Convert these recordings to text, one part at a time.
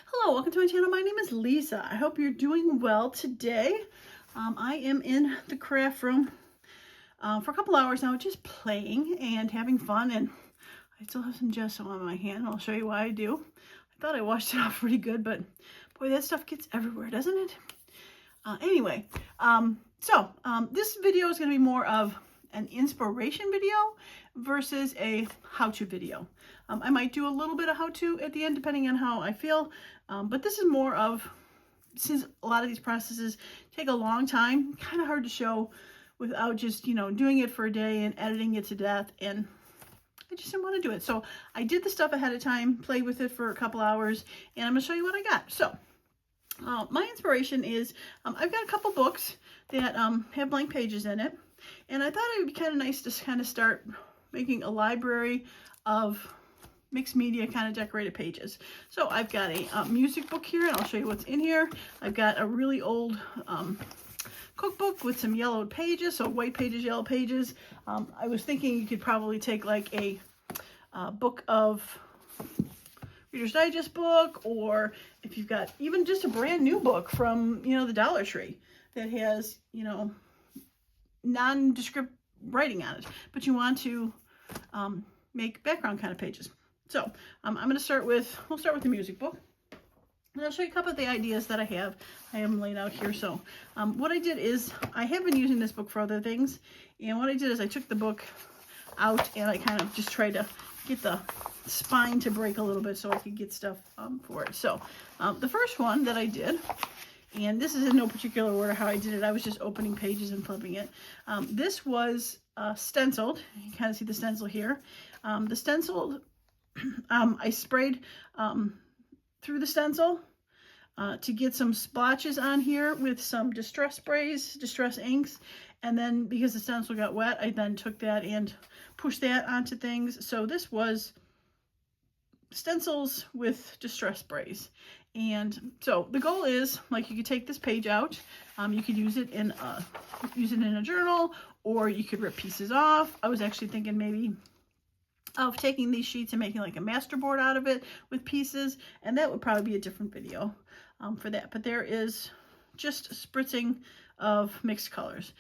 Hello, welcome to my channel. My name is Lisa. I hope you're doing well today. I am in the craft room for a couple hours now, just playing and having fun, and I still have some gesso on my hand. I'll show you why I do. I thought I washed it off pretty good, but boy, that stuff gets everywhere, doesn't it? Anyway, this video is going to be more of an inspiration video versus a how-to video. I might do a little bit of how-to at the end depending on how I feel, but this is more of, since a lot of these processes take a long time, kind of hard to show without just, doing it for a day and editing it to death, and I just didn't want to do it. So I did the stuff ahead of time, played with it for a couple hours, and I'm going to show you what I got. So my inspiration is, I've got a couple books that have blank pages in it, and I thought it would be kind of nice to kind of start making a library of mixed media kind of decorated pages. So I've got a music book here, and I'll show you what's in here. I've got a really old cookbook with some yellowed pages, so white pages, yellow pages. I was thinking you could probably take like a book of Reader's Digest book, or if you've got even just a brand new book from, the Dollar Tree that has, nondescript writing on it, but you want to make background kind of pages. So I'm going to start with, we'll start with the music book. And I'll show you a couple of the ideas that I have. I have them laid out here. So what I did is, I have been using this book for other things. And what I did is I took the book out and I kind of just tried to get the spine to break a little bit so I could get stuff for it. So the first one that I did, and this is in no particular order how I did it. I was just opening pages and flipping it. This was stenciled. You can kind of see the stencil here. The stencil, I sprayed through the stencil to get some splotches on here with some distress sprays, distress inks, and then because the stencil got wet, I then took that and pushed that onto things. So this was stencils with distress sprays. And so the goal is, like, you could take this page out, you could use it in a journal, or you could rip pieces off. I was actually thinking maybe of taking these sheets and making like a masterboard out of it with pieces, and that would probably be a different video for that. But there is just spritzing of mixed colors.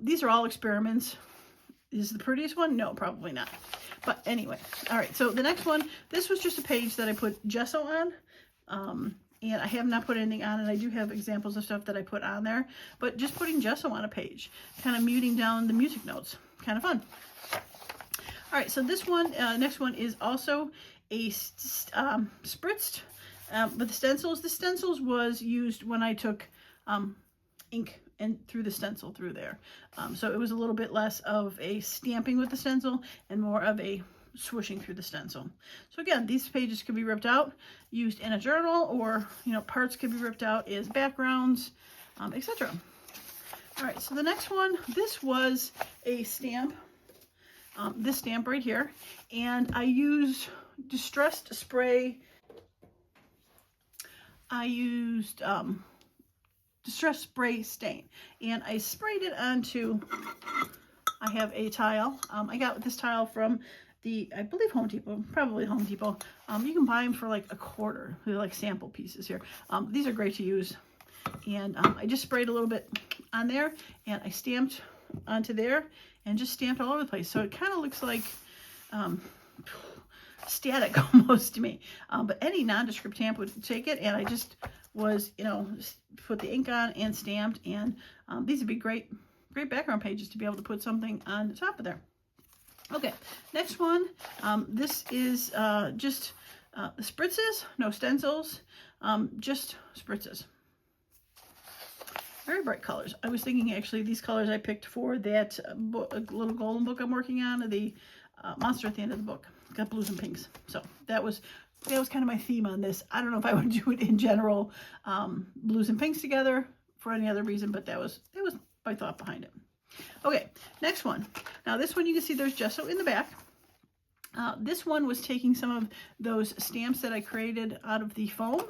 These are all experiments. Is the prettiest one? No, probably not. But anyway, all right, so the next one, this was just a page that I put gesso on, and I have not put anything on it. I do have examples of stuff that I put on there, but just putting gesso on a page, kind of muting down the music notes, kind of fun. All right, so this one, next one is also a spritzed, but the stencils was used when I took ink and threw the stencil through there. So it was a little bit less of a stamping with the stencil and more of a swooshing through the stencil. So again, these pages could be ripped out, used in a journal, or, parts could be ripped out as backgrounds, etc. All right, so the next one, this was a stamp. This stamp right here, and I used distressed spray. I used distressed spray stain, and I sprayed it onto, I have a tile. I got this tile from I believe Home Depot, probably Home Depot. You can buy them for like $1. They're like sample pieces here. These are great to use, and I just sprayed a little bit on there, and I stamped onto there and just stamped all over the place. So it kind of looks like static almost to me. But any nondescript stamp would take it, and I just was, just put the ink on and stamped, and these would be great background pages to be able to put something on the top of there. Okay, next one. This is just spritzes, no stencils, just spritzes. Very bright colors. I was thinking actually these colors I picked for that little golden book I'm working on, the monster at the end of the book. It's got blues and pinks. So that was kind of my theme on this. I don't know if I would do it in general, blues and pinks together for any other reason, but that was my thought behind it. Okay, next one. Now this one, you can see there's gesso in the back. This one was taking some of those stamps that I created out of the foam,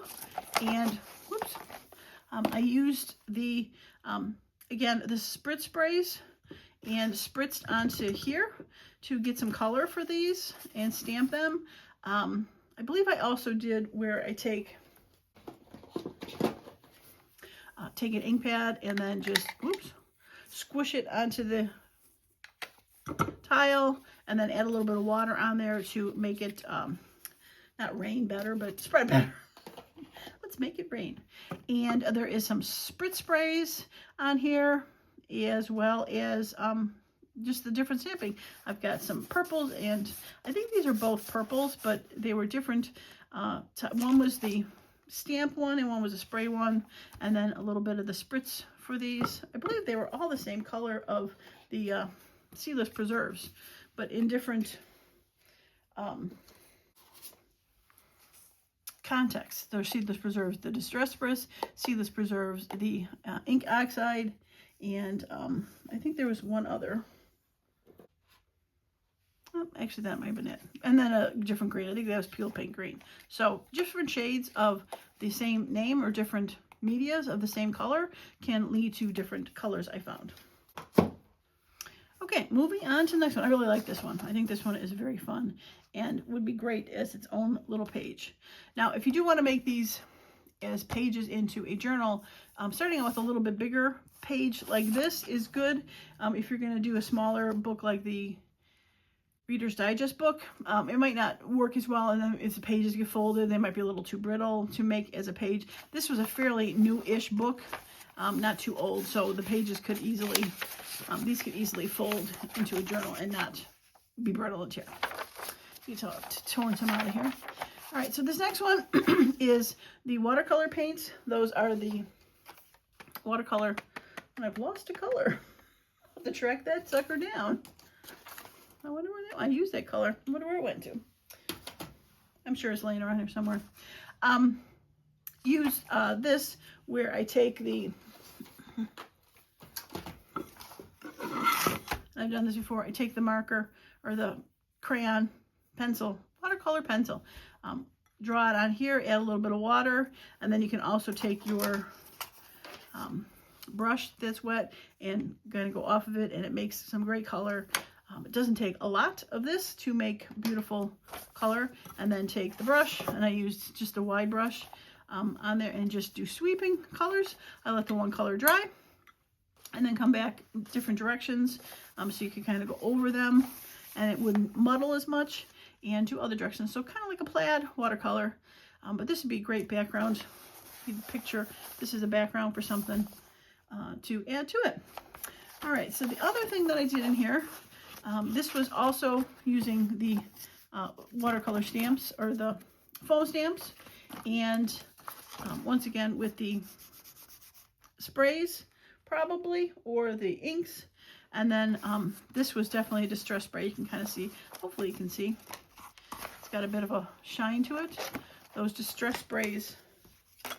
and whoops. I used the, again, the spritz sprays and spritzed onto here to get some color for these and stamp them. I believe I also did where I take Take an ink pad and then just, squish it onto the tile, and then add a little bit of water on there to make it, not rain better, but spread better. Let's make it rain. And there is some spritz sprays on here, as well as just the different stamping. I've got some purples, and I think these are both purples, but they were different. One was the stamp one, and one was a spray one, and then a little bit of the spritz for these. I believe they were all the same color of the seedless preserves, but in different contexts. They're seedless preserves, the distress spritz, seedless preserves, the ink oxide, and I think there was one other. Oh, actually, that might have been it. And then a different green. I think that was peel paint green. So different shades of the same name or different medias of the same color can lead to different colors, I found. Okay, moving on to the next one. I really like this one. I think this one is very fun and would be great as its own little page. Now, if you do want to make these as pages into a journal, starting out with a little bit bigger page like this is good. If you're going to do a smaller book like the Reader's Digest book, it might not work as well, and then if the pages get folded, they might be a little too brittle to make as a page. This was a fairly new-ish book, not too old, so the pages could easily, these could easily fold into a journal and not be brittle and tear. You can torn some out of here. All right, so this next one is the watercolor paints. Those are the watercolor, and I've lost a color. I'll have to track that sucker down. I wonder where I used that color. I wonder where it went to. I'm sure it's laying around here somewhere. Use this where I take the, I've done this before, I take the marker or the crayon, pencil, watercolor pencil, draw it on here, add a little bit of water, and then you can also take your brush that's wet and kind of go off of it, and it makes some great color. It doesn't take a lot of this to make beautiful color. And then take the brush, and I used just a wide brush on there, and just do sweeping colors. I let the one color dry and then come back different directions, so you can kind of go over them and it wouldn't muddle as much, and do other directions. So kind of like a plaid watercolor, but this would be a great background. You can picture this is a background for something to add to it. All right, so the other thing that I did in here, this was also using the watercolor stamps, or the foam stamps, and once again with the sprays probably, or the inks. And then this was definitely a distress spray. You can kind of see, hopefully you can see, it's got a bit of a shine to it. Those distress sprays, I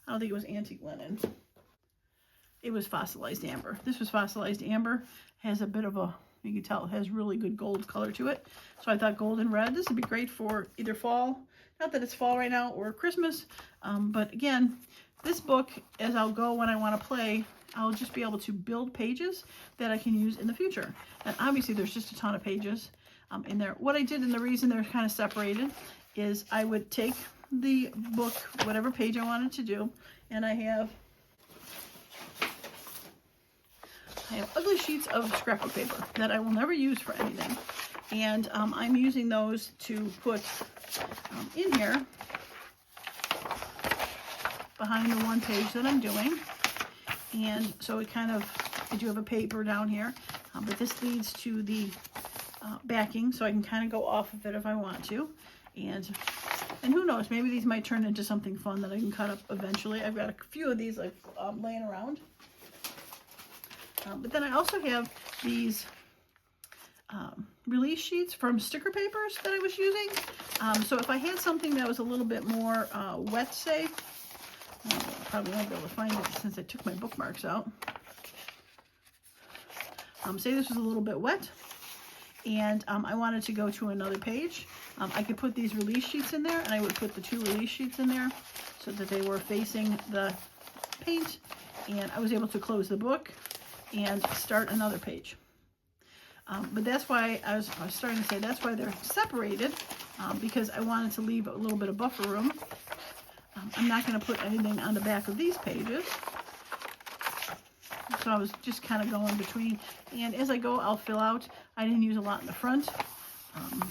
don't think it was antique linen. It was fossilized amber. This was fossilized amber. Has a bit of a, you can tell it has really good gold color to it. So I thought gold and red, this would be great for either fall, not that it's fall right now, or Christmas. But again, this book, as I'll go when I want to play, I'll just be able to build pages that I can use in the future. And obviously there's just a ton of pages in there. What I did, and the reason they're kind of separated, is I would take the book, whatever page I wanted to do, and I have ugly sheets of scrapbook paper that I will never use for anything. And I'm using those to put in here behind the one page that I'm doing. And so it kind of, I do have a paper down here, but this leads to the backing, so I can kind of go off of it if I want to. And who knows, maybe these might turn into something fun that I can cut up eventually. I've got a few of these like laying around. But then I also have these release sheets from sticker papers that I was using. So if I had something that was a little bit more wet, say, I probably won't be able to find it since I took my bookmarks out. Say this was a little bit wet, and I wanted to go to another page. I could put these release sheets in there, and I would put the two release sheets in there so that they were facing the paint, and I was able to close the book and start another page. But that's why I was starting to say that's why they're separated, because I wanted to leave a little bit of buffer room I'm not going to put anything on the back of these pages. So I was just kind of going between, and as I go, I'll fill out. I didn't use a lot in the front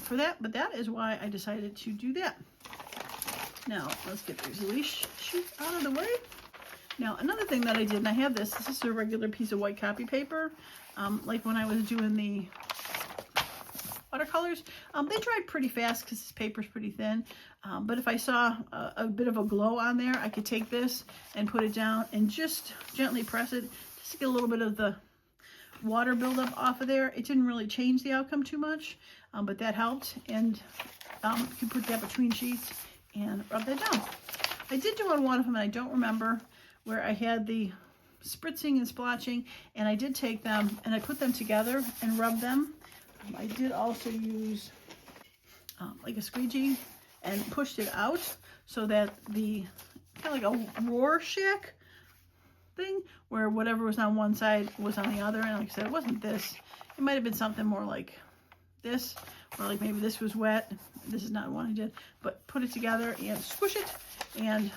for that, but that is why I decided to do that. Now, let's get these leash sheets out of the way. Now, another thing that I did, and I have this is a regular piece of white copy paper, like when I was doing the watercolors. They dried pretty fast because this paper's pretty thin, but if I saw a bit of a glow on there, I could take this and put it down and just gently press it, just to get a little bit of the water buildup off of there. It didn't really change the outcome too much, but that helped, and you can put that between sheets and rub that down. I did do on one of them, and I don't remember, where I had the spritzing and splotching, and I did take them and I put them together and rub them. I did also use like a squeegee and pushed it out so that the kind of like a Rorschach thing where whatever was on one side was on the other. And like I said, it wasn't this. It might have been something more like this, or like maybe this was wet. This is not one I did, but put it together and squish it and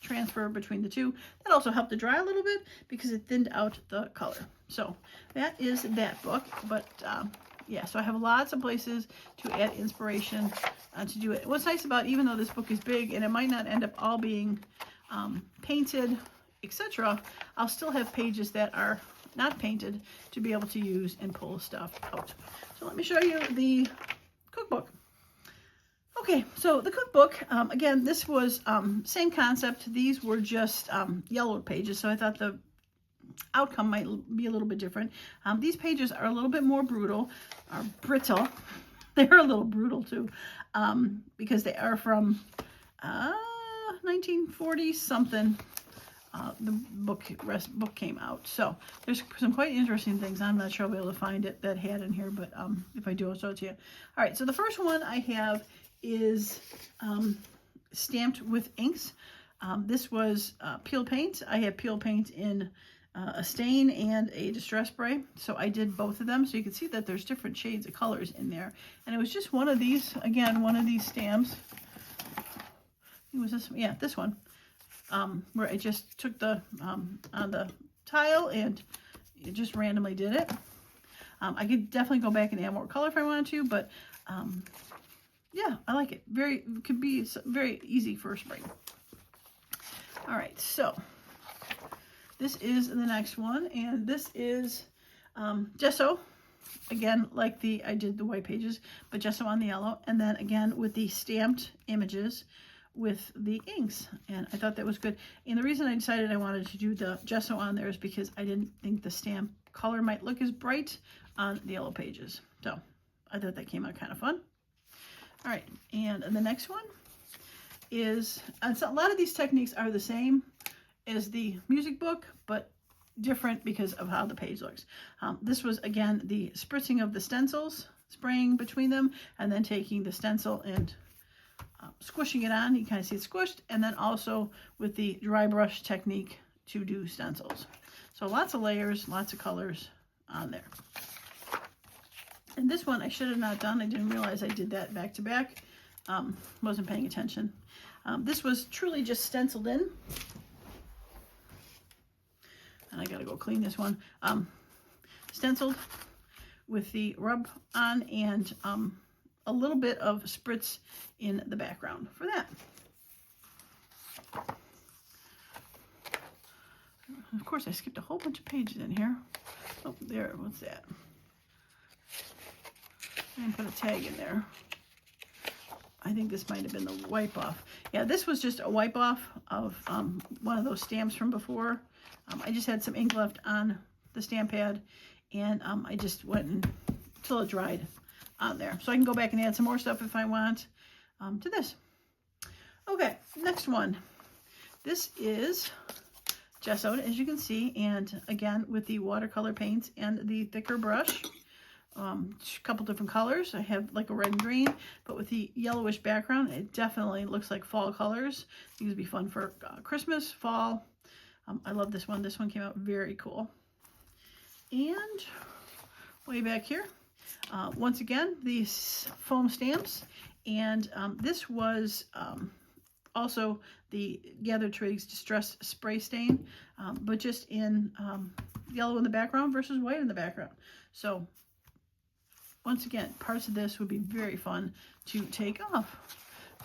transfer between the two. That also helped to dry a little bit because it thinned out the color. So that is that book. But yeah, so I have lots of places to add inspiration to do it. What's nice about, even though this book is big and it might not end up all being painted, etc., I'll still have pages that are not painted to be able to use and pull stuff out. So let me show you the cookbook. Okay, so the cookbook, again, this was same concept. These were just yellowed pages, so I thought the outcome might be a little bit different. These pages are a little bit more brittle. They're a little brutal too, because they are from 1940 something. The book came out, so there's some quite interesting things. I'm not sure I'll be able to find it that had in here, but if I do, I'll show it to you. All right, so the first one I have is stamped with inks. This was peel paint. I have peel paint in a stain and a distress spray, so I did both of them, so you can see that there's different shades of colors in there. And it was just one of these, again, one of these stamps. It was this, yeah, this one, where I just took the on the tile and it just randomly did it. I could definitely go back and add more color if I wanted to, but yeah, I like it. It could be very easy for spring. All right, so this is the next one, and this is gesso. Again, like I did the white pages, but gesso on the yellow, and then again with the stamped images with the inks, and I thought that was good. And the reason I decided I wanted to do the gesso on there is because I didn't think the stamp color might look as bright on the yellow pages. So I thought that came out kind of fun. All right, and the next one is, so a lot of these techniques are the same as the music book, but different because of how the page looks. This was, again, the spritzing of the stencils, spraying between them, and then taking the stencil and squishing it on. You kind of see it squished, and then also with the dry brush technique to do stencils. So lots of layers, lots of colors on there. And this one I should have not done. I didn't realize I did that back to back. Wasn't paying attention. This was truly just stenciled in. And I gotta go clean this one. Stenciled with the rub on and a little bit of spritz in the background for that. Of course, I skipped a whole bunch of pages in here. Oh, there, what's that? And put a tag in there. I think this might have been the wipe off. Yeah, this was just a wipe off of one of those stamps from before. I just had some ink left on the stamp pad, and I just went until it dried on there. So I can go back and add some more stuff if I want to this. Okay, next one. This is gessoed, as you can see, and again with the watercolor paints and the thicker brush. A couple different colors. I have like a red and green, but with the yellowish background, it definitely looks like fall colors. These would be fun for Christmas, fall. I love this one. This one came out very cool. And way back here, once again, these foam stamps. And this was also the Gathered Twigs Distress Spray Stain, but just in yellow in the background versus white in the background. So once again, parts of this would be very fun to take off.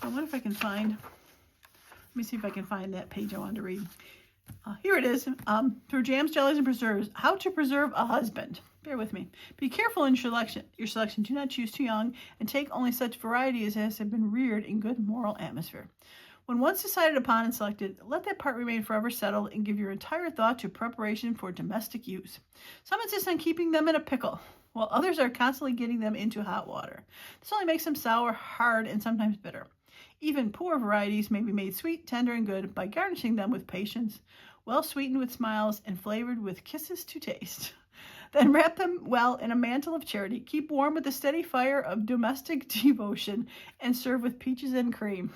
I wonder if I can find, let me see if I can find that page I wanted to read. Here it is. Through jams, jellies, and preserves, how to preserve a husband. Bear with me. Be careful in your selection. Do not choose too young, and take only such variety as have been reared in good moral atmosphere. When once decided upon and selected, let that part remain forever settled and give your entire thought to preparation for domestic use. Some insist on keeping them in a pickle, while others are constantly getting them into hot water. This only makes them sour, hard, and sometimes bitter. Even poor varieties may be made sweet, tender, and good by garnishing them with patience, well sweetened with smiles, and flavored with kisses to taste. Then wrap them well in a mantle of charity, keep warm with the steady fire of domestic devotion, and serve with peaches and cream.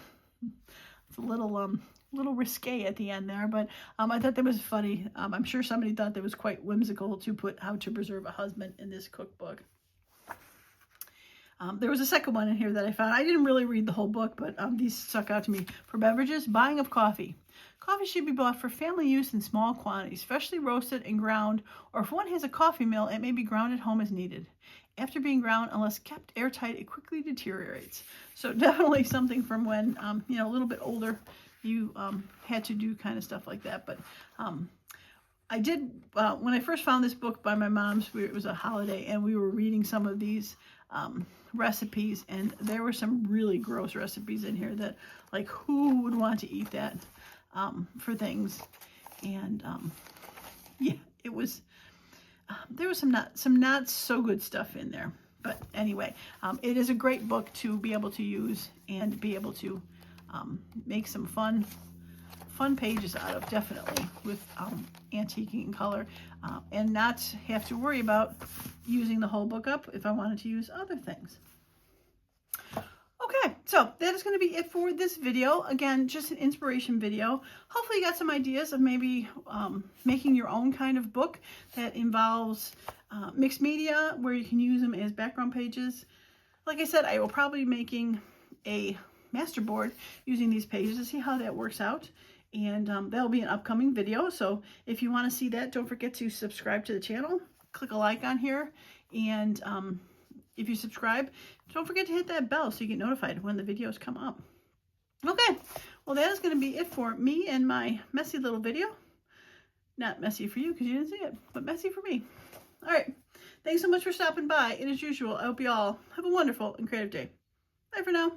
It's a little risque at the end there, but I thought that was funny. I'm sure somebody thought that was quite whimsical to put How to Preserve a Husband in this cookbook. There was a second one in here that I found. I didn't really read the whole book, but these stuck out to me. For beverages, buying of coffee. Coffee should be bought for family use in small quantities, freshly roasted and ground, or if one has a coffee mill, it may be ground at home as needed. After being ground, unless kept airtight, it quickly deteriorates. So definitely something from when, a little bit older, you had to do kind of stuff like that. But I did, when I first found this book by my mom's, it was a holiday, and we were reading some of these recipes, and there were some really gross recipes in here that, like, who would want to eat that for things? And yeah, it was, there was some not so good stuff in there. But anyway, it is a great book to be able to use and be able to make some fun pages out of, definitely, with antiquing and color, and not have to worry about using the whole book up if I wanted to use other things. Okay, so that is going to be it for this video. Again, just an inspiration video. Hopefully you got some ideas of maybe making your own kind of book that involves mixed media, where you can use them as background pages. Like I said, I will probably be making a master board using these pages to see how that works out. And that'll be an upcoming video. So if you want to see that, don't forget to subscribe to the channel. Click a like on here. And if you subscribe, don't forget to hit that bell so you get notified when the videos come up. Okay, well, that is going to be it for me and my messy little video. Not messy for you because you didn't see it, but messy for me. All right, thanks so much for stopping by. And as usual, I hope you all have a wonderful and creative day. Bye for now.